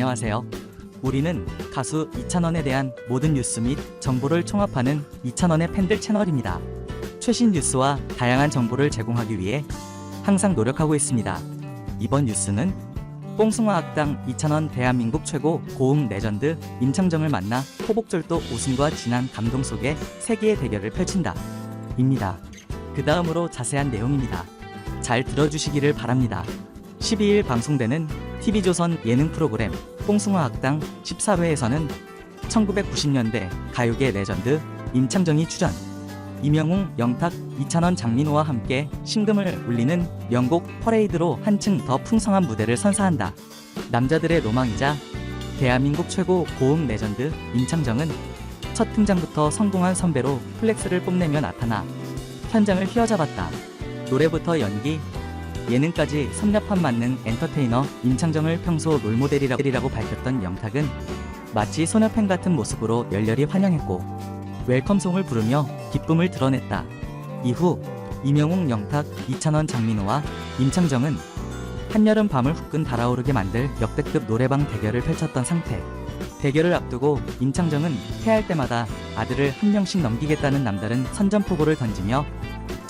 안녕하세요. 우리는 가수 이찬원에 대한 모든 뉴스 및 정보를 총합하는 이찬원의 팬들 채널입니다. 최신 뉴스와 다양한 정보를 제공하기 위해 항상 노력하고 있습니다. 이번 뉴스는 뽕숭아 악당 이찬원 대한민국 최고 고음 레전드 임창정을 만나 호복절도 웃음과 진한 감동 속에 세기의 대결을 펼친다 입니다. 그 다음으로 자세한 내용입니다. 잘 들어주시기를 바랍니다. 12일 방송되는 TV조선 예능 프로그램 뽕숭아 악당 14회에서는 1990년대 가요계 레전드 임창정이 출연, 이명웅, 영탁, 이찬원, 장민호와 함께 심금을 울리는 명곡 퍼레이드로 한층 더 풍성한 무대를 선사한다. 남자들의 로망이자 대한민국 최고 고음 레전드 임창정은 첫 등장부터 성공한 선배로 플렉스를 뽐내며 나타나 현장을 휘어잡았다. 노래부터 연기, 예능까지 섭렵한 만능 엔터테이너 임창정을 평소 롤모델이라고 밝혔던 영탁은 마치 소녀팬 같은 모습으로 열렬히 환영했고 웰컴송을 부르며 기쁨을 드러냈다. 이후 이명웅, 영탁, 이찬원, 장민호와 임창정은 한여름 밤을 후끈 달아오르게 만들 역대급 노래방 대결을 펼쳤던 상태. 대결을 앞두고 임창정은 패할 때마다 아들을 한 명씩 넘기겠다는 남다른 선전포고를 던지며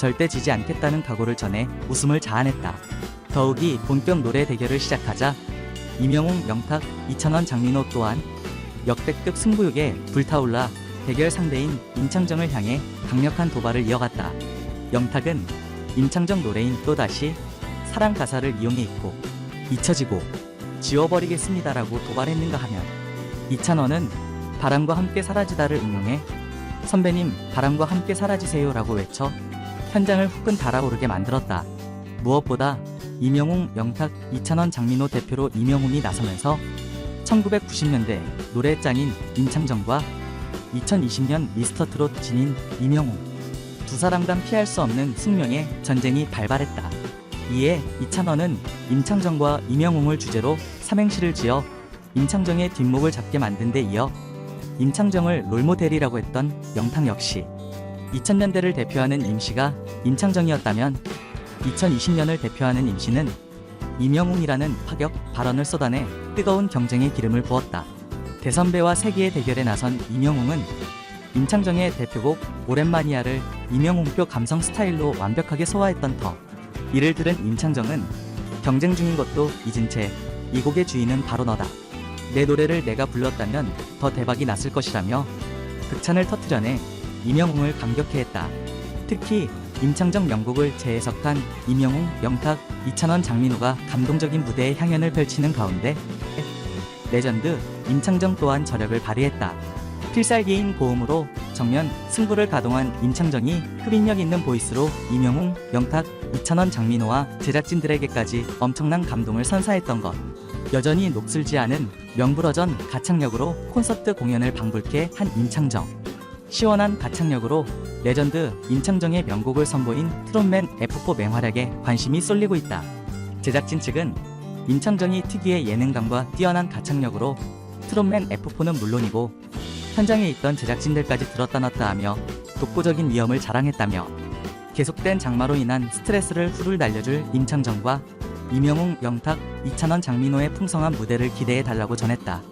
절대 지지 않겠다는 각오를 전해 웃음을 자아냈다. 더욱이 본격 노래 대결을 시작하자 이명웅, 영탁, 이찬원, 장민호 또한 역대급 승부욕에 불타올라 대결 상대인 임창정을 향해 강력한 도발을 이어갔다. 영탁은 임창정 노래인 또다시 사랑 가사를 이용해 있고 잊혀지고 지워버리겠습니다라고 도발했는가 하면 이찬원은 바람과 함께 사라지다를 응용해 선배님 바람과 함께 사라지세요라고 외쳐 현장을 후끈 달아오르게 만들었다. 무엇보다 이명웅, 영탁, 이찬원, 장민호 대표로 이명웅이 나서면서 1990년대 노래짱인 임창정과 2020년 미스터트롯 진인 이명웅, 두 사람간 피할 수 없는 숙명의 전쟁이 발발했다. 이에 이찬원은 임창정과 이명웅을 주제로 삼행시를 지어 임창정의 뒷목을 잡게 만든 데 이어 임창정을 롤모델이라고 했던 영탁 역시 2000년대를 대표하는 임시가 임창정이었다면 2020년을 대표하는 임시는 이명웅이라는 파격 발언을 쏟아내 뜨거운 경쟁의 기름을 부었다. 대선배와 세기의 대결에 나선 이명웅은 임창정의 대표곡 오랜만이야를 이명웅표 감성 스타일로 완벽하게 소화했던 터. 이를 들은 임창정은 경쟁 중인 것도 잊은 채 이 곡의 주인은 바로 너다. 내 노래를 내가 불렀다면 더 대박이 났을 것이라며 극찬을 터뜨려내 이명웅을 감격해 했다. 특히 임창정 명곡을 재해석한 이명웅, 영탁, 이찬원, 장민호가 감동적인 무대의 향연을 펼치는 가운데 레전드 임창정 또한 저력을 발휘했다. 필살기인 고음으로 정면 승부를 가동한 임창정이 흡인력 있는 보이스로 이명웅, 영탁, 이찬원, 장민호와 제작진들에게까지 엄청난 감동을 선사했던 것. 여전히 녹슬지 않은 명불허전 가창력으로 콘서트 공연을 방불케 한 임창정. 시원한 가창력으로 레전드 임창정의 명곡을 선보인 트롯맨 F4 맹활약에 관심이 쏠리고 있다. 제작진 측은 임창정이 특유의 예능감과 뛰어난 가창력으로 트롯맨 F4는 물론이고 현장에 있던 제작진들까지 들었다 놨다 하며 독보적인 위엄을 자랑했다며 계속된 장마로 인한 스트레스를 훌훌 날려줄 임창정과 이명웅, 영탁, 이찬원, 장민호의 풍성한 무대를 기대해달라고 전했다.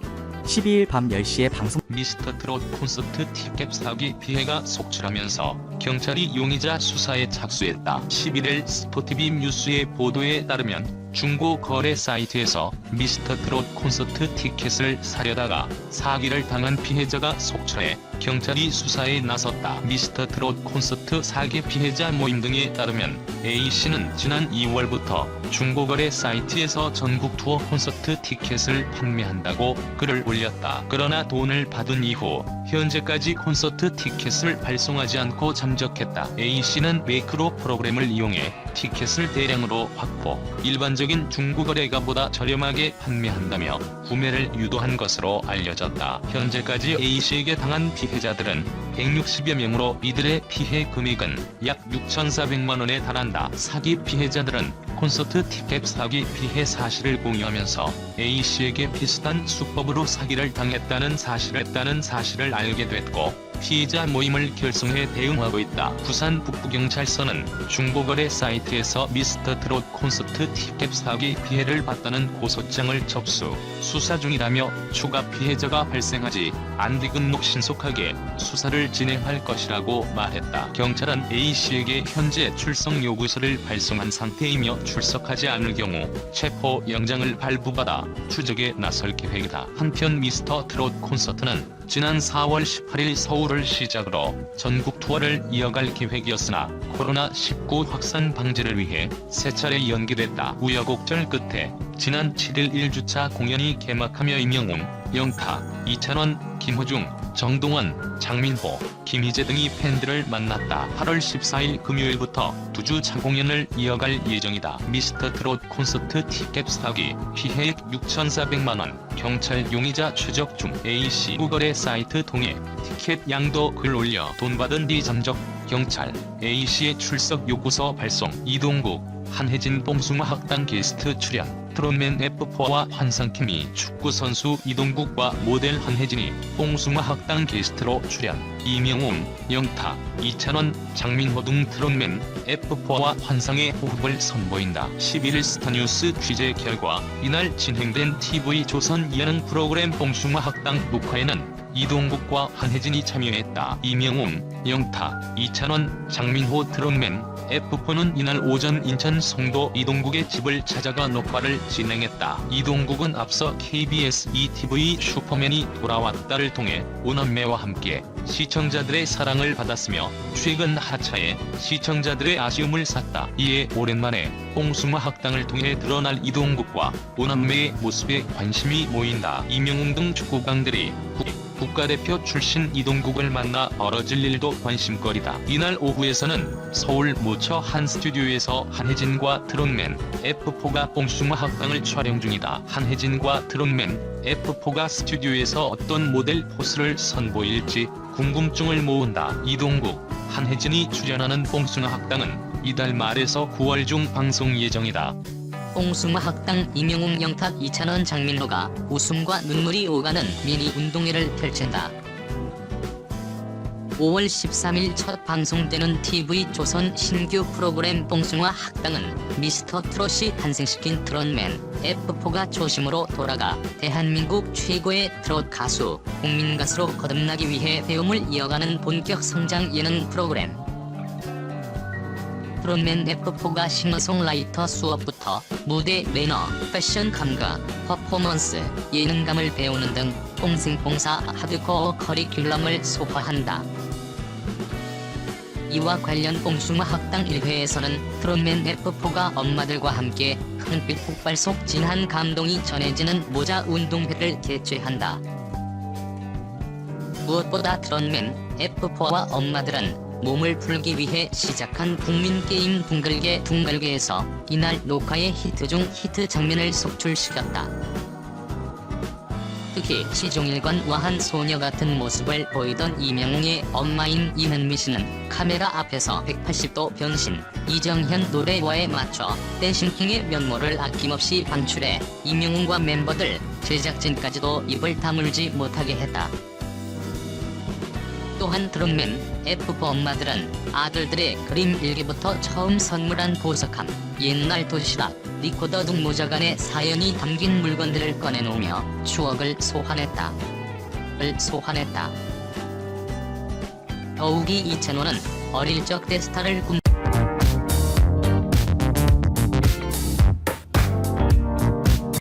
12일 밤 10시에 방송 미스터트롯 콘서트 티켓 사기 피해가 속출하면서 경찰이 용의자 수사에 착수했다. 11일 스포티비 뉴스의 보도에 따르면 중고 거래 사이트에서 미스터트롯 콘서트 티켓을 사려다가 사기를 당한 피해자가 속출해 경찰이 수사에 나섰다. 미스터트롯 콘서트 사기 피해자 모임 등에 따르면 A씨는 지난 2월부터 중고거래 사이트에서 전국 투어 콘서트 티켓을 판매한다고 글을 올렸다. 그러나 돈을 받은 이후 현재까지 콘서트 티켓을 발송하지 않고 잠적했다. A씨는 매크로 프로그램을 이용해 티켓을 대량으로 확보, 일반적인 중고거래가보다 저렴하게 판매한다며 구매를 유도한 것으로 알려졌다. 현재까지 A씨에게 당한 피해자들은 160여 명으로 이들의 피해 금액은 약 6,400만원에 달한다. 사기 피해자들은 콘서트 티켓 사기 피해 사실을 공유하면서 A씨에게 비슷한 수법으로 사기를 당했다는 사실을 알게 됐고 피해자 모임을 결성해 대응하고 있다. 부산 북부경찰서는 중고거래 사이트에서 미스터 트롯 콘서트 티켓 사기 피해를 봤다는 고소장을 접수, 수사 중이라며 추가 피해자가 발생하지 않도록 신속하게 수사를 진행할 것이라고 말했다. 경찰은 A씨에게 현재 출석 요구서를 발송한 상태이며 출석하지 않을 경우 체포 영장을 발부받아 추적에 나설 계획이다. 한편 미스터 트롯 콘서트는 지난 4월 18일 서울을 시작으로 전국 투어를 이어갈 계획이었으나 코로나19 확산 방지를 위해 세 차례 연기됐다. 우여곡절 끝에 지난 7일 1주차 공연이 개막하며 임영웅, 영타, 이찬원, 김호중, 정동원, 장민호, 김희재 등이 팬들을 만났다. 8월 14일 금요일부터 2주차 공연을 이어갈 예정이다. 미스터 트롯 콘서트 티켓 사기 피해액 6,400만원. 경찰 용의자 추적 중. A씨 구거래 사이트 통해 티켓 양도 글 올려 돈 받은 뒤 잠적. 경찰 A씨의 출석 요구서 발송. 이동국, 한혜진 뽕숭아 학당 게스트 출연. 트롯맨 F4와 환상케미 축구선수 이동국과 모델 한혜진이 뽕숭아 학당 게스트로 출연. 이명웅, 영타, 이찬원, 장민호 등 트롯맨 F4와 환상의 호흡을 선보인다. 11일 스타뉴스 취재 결과 이날 진행된 TV조선 예능 프로그램 뽕숭아 학당 녹화에는 이동국과 한혜진이 참여했다. 이명웅, 영타, 이찬원, 장민호 트롯맨 F4는 이날 오전 인천 송도 이동국의 집을 찾아가 녹화를 진행했다. 이동국은 앞서 KBS ETV 슈퍼맨이 돌아왔다를 통해 오남매와 함께 시청자들의 사랑을 받았으며 최근 하차에 시청자들의 아쉬움을 샀다. 이에 오랜만에 뽕숭아 학당을 통해 드러날 이동국과 오남매의 모습에 관심이 모인다. 이명웅 등 축구광들이 국가대표 출신 이동국을 만나 벌어질 일도 관심거리다. 이날 오후에서는 서울 모처 한 스튜디오에서 한혜진과 트롯맨 F4가 뽕숭아 학당을 촬영 중이다. 한혜진과 트롯맨 F4가 스튜디오에서 어떤 모델 포스를 선보일지 궁금증을 모은다. 이동국, 한혜진이 출연하는 뽕숭아 학당은 이달 말에서 9월 중 방송 예정이다. 뽕숭아 학당 이명웅, 영탁, 이찬원, 장민호가 웃음과 눈물이 오가는 미니 운동회를 펼친다. 5월 13일 첫 방송되는 TV조선 신규 프로그램 뽕숭아 학당은 미스터 트롯이 탄생시킨 트롯맨 F4가 초심으로 돌아가 대한민국 최고의 트롯 가수, 국민 가수로 거듭나기 위해 배움을 이어가는 본격 성장 예능 프로그램. 트롯맨 F4가 싱어송라이터 수업부터 무대 매너, 패션 감각, 퍼포먼스, 예능감을 배우는 등 뽕생뽕사 하드코어 커리큘럼을 소화한다. 이와 관련 뽕숭아 학당 1회에서는 트롯맨 F4가 엄마들과 함께 큰빛 폭발 속 진한 감동이 전해지는 모자 운동회를 개최한다. 무엇보다 트롯맨 F4와 엄마들은 몸을 풀기 위해 시작한 국민게임 둥글게에서 이날 녹화의 히트 중 히트 장면을 속출시켰다. 특히 시종일관 와한 소녀 같은 모습을 보이던 이명웅의 엄마인 이현미 씨는 카메라 앞에서 180도 변신, 이정현 노래와에 맞춰 댄싱킹의 면모를 아낌없이 방출해 이명웅과 멤버들, 제작진까지도 입을 다물지 못하게 했다. 또한 트롯맨 F4 엄마들은 아들들의 그림 일기부터 처음 선물한 보석함, 옛날 도시락, 리코더 등 모자간에 사연이 담긴 물건들을 꺼내놓으며 추억을 소환했다. 더욱이 이찬원은 어릴 적 대스타를 꿈